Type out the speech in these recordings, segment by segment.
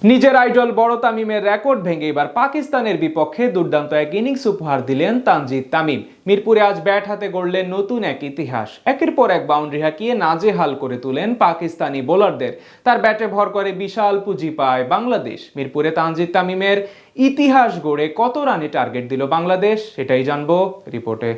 নিজের আইডল বড় তামিমের রেকর্ড ভেঙে এবার পাকিস্তানের বিপক্ষে দুর্দান্ত এক ইনিংস উপহার দিলেন তানজিদ তামিম। মিরপুরে আজ ব্যাট হাতে গড়লেন নতুন এক ইতিহাস। একের পর এক বাউন্ডারি হাঁকিয়ে নাজেহাল করে তুলেন পাকিস্তানি বোলারদের। তার ব্যাটে ভর করে বিশাল পুঁজি পায় বাংলাদেশ। মিরপুরে তানজিদ তামিমের ইতিহাস গড়ে কত রানে টার্গেট দিল বাংলাদেশ, সেটাই জানবো রিপোর্টে।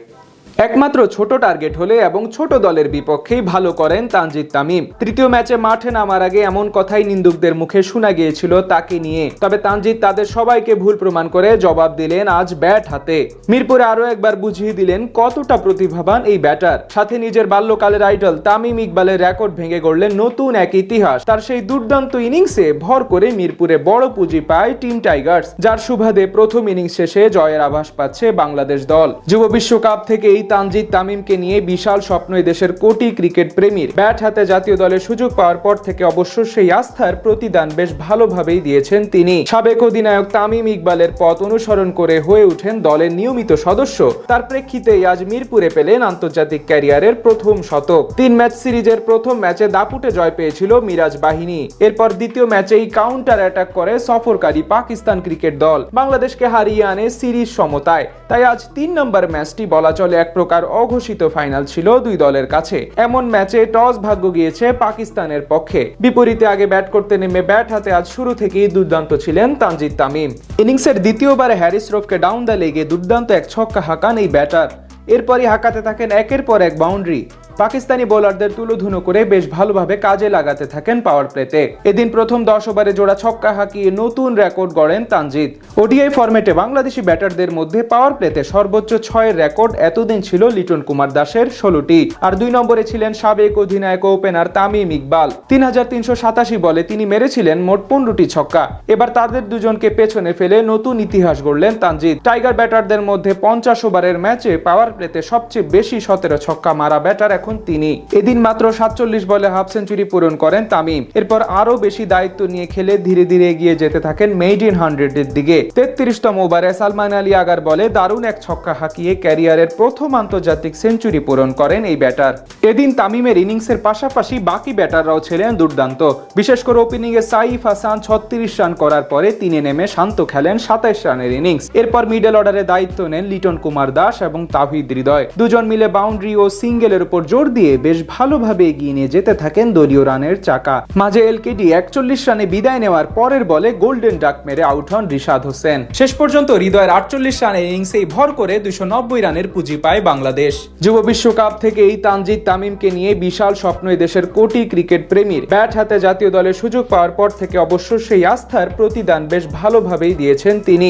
একমাত্র ছোট টার্গেট হলে এবং ছোট দলের বিপক্ষেই ভালো করেন তানজিদ তামিম। তৃতীয় ম্যাচে মাঠে নামার আগে এমন কথাই নিন্দুকদের মুখে শোনা গিয়েছিল তাকে নিয়ে। তবে তানজিদ তাদের সবাইকে ভুল প্রমাণ করে জবাব দিলেন আজ ব্যাট হাতে। মিরপুরে আরো একবার বুঝিয়ে দিলেন কতটা প্রতিভাবান এই ব্যাটার। সাথে নিজের বাল্যকালের আইডল তামিম ইকবালের রেকর্ড ভেঙে গড়লেন নতুন এক ইতিহাস। তার সেই দুর্দান্ত ইনিংসে ভর করে মিরপুরে বড় পুঁজি পায় টিম টাইগার্স, যার সুবাদে প্রথম ইনিংস শেষে জয়ের আভাস পাচ্ছে বাংলাদেশ দল। যুব বিশ্বকাপ থেকে তানজিদ তামিমকে নিয়ে বিশাল স্বপ্ন দেশের কোটি ক্রিকেট প্রেমীর। ব্যাট হাতে জাতীয় দলের সুযোগ পাওয়ার পর থেকে অবশ্য সেই আস্থার প্রতিদান বেশ ভালোভাবেই দিয়েছেন তিনি। সাবেক অধিনায়ক তামিম ইকবালের পথ অনুসরণ করে হয়ে উঠেন দলের নিয়মিত সদস্য। তার প্রেক্ষিতেই আজ মিরপুরে পেলেন আন্তর্জাতিক ক্যারিয়ারের প্রথম শতক। 3 ম্যাচ সিরিজের প্রথম ম্যাচে দাপুটে জয় পেয়েছিল মিরাজ বাহিনী। এরপর দ্বিতীয় ম্যাচেই কাউন্টার অ্যাটাক করে সফরকারী পাকিস্তান ক্রিকেট দল বাংলাদেশকে হারিয়ে আনে সিরিজ সমতায়। তাই আজ 3 নম্বর ম্যাচটি বলা চলে এক প্রকার অঘোষিত ফাইনাল ছিল দুই দলের কাছে। এমন ম্যাচে টস ভাগ্য গিয়েছে পাকিস্তানের পক্ষে। বিপরীতে আগে ব্যাট করতে নেমে ব্যাট হাতে আজ শুরু থেকেই দুর্দান্ত ছিলেন তানজিদ তামিম। ইনিংসের দ্বিতীয়বারে হ্যারিস রফকে ডাউন দ্য লেগে দুর্দান্ত এক ছক্কা হাঁকান এই ব্যাটার। এরপরই হাঁকাতে থাকেন একের পর এক বাউন্ডারি। পাকিস্তানি বোলারদের তুলোধুনো করে বেশ ভালোভাবে কাজে লাগাতে থাকেন পাওয়ার প্লেতে। এদিন প্রথম 10 ওভারে জোড়া ছক্কা হাঁকিয়ে নতুন রেকর্ড গড়েন তানজিদ। ওডিআই ফরম্যাটে বাংলাদেশি ব্যাটারদের মধ্যে পাওয়ার প্লেতে সর্বোচ্চ 6-এর রেকর্ড এতদিন ছিল লিটন কুমার দাসের 16টি। আর 2 নম্বরে ছিলেন সাবেক অধিনায়ক ওপেনার তামিম ইকবাল। 3387 বলে তিনি মেরেছিলেন মোট 15টি ছক্কা। এবার তাদের দুজনকে পেছনে ফেলে নতুন ইতিহাস গড়লেন তানজিদ। টাইগার ব্যাটারদের মধ্যে 50 ওভারের ম্যাচে পাওয়ার প্লেতে সবচেয়ে বেশি 17 ছক্কা মারা ব্যাটার তিনি। এদিন মাত্র 47 বলে হাফ সেঞ্চুরি পূরণ করেন তামিম। এরপর আরো বেশি দায়িত্ব নিয়ে খেলে ধীরে ধীরে এগিয়ে যেতে থাকেন মেইডেন 100-এর দিকে। 33তম ওভারে সালমান আলী আগার বলে দারুণ এক ছক্কা হাঁকিয়ে ক্যারিয়ারের প্রথম আন্তর্জাতিক সেঞ্চুরি পূরণ করেন এই ব্যাটার। এদিন তামিমের ইনিংসের পাশাপাশি বাকি ব্যাটাররাও ছিলেন দুর্দান্ত। বিশেষ করে ওপেনিং এ সাইফ হাসান 36 রান করার পরে তিনি নেমে শান্ত খেলেন 27 রানের ইনিংস। এরপর মিডল অর্ডারে দায়িত্ব নেন লিটন কুমার দাস এবং তাহিদ হৃদয়। দুজন মিলে বাউন্ডারি ও সিঙ্গেলের উপর জোর দিয়ে বেশ ভালোভাবে এগিয়ে নিয়ে যেতে থাকেন দলীয় রানের চাকা। মাঝে এলকেডি 41 রানে বিদায় নেওয়ার পরের বলে গোল্ডেন ডাক মেরে আউট হন রিশাদ হোসেন। শেষ পর্যন্ত হৃদয়ের 48 রানের ইনিংসেই ভর করে 290 রানের পুঁজি পায় বাংলাদেশ। যুব বিশ্বকাপ থেকে এই তানজিদ তামিমকে নিয়ে বিশাল স্বপ্ন দেশের কোটি ক্রিকেট প্রেমীর। ব্যাট হাতে জাতীয় দলের সুযোগ পাওয়ার পর থেকে অবশ্য সেই আস্থার প্রতিদান বেশ ভালোভাবেই দিয়েছেন তিনি।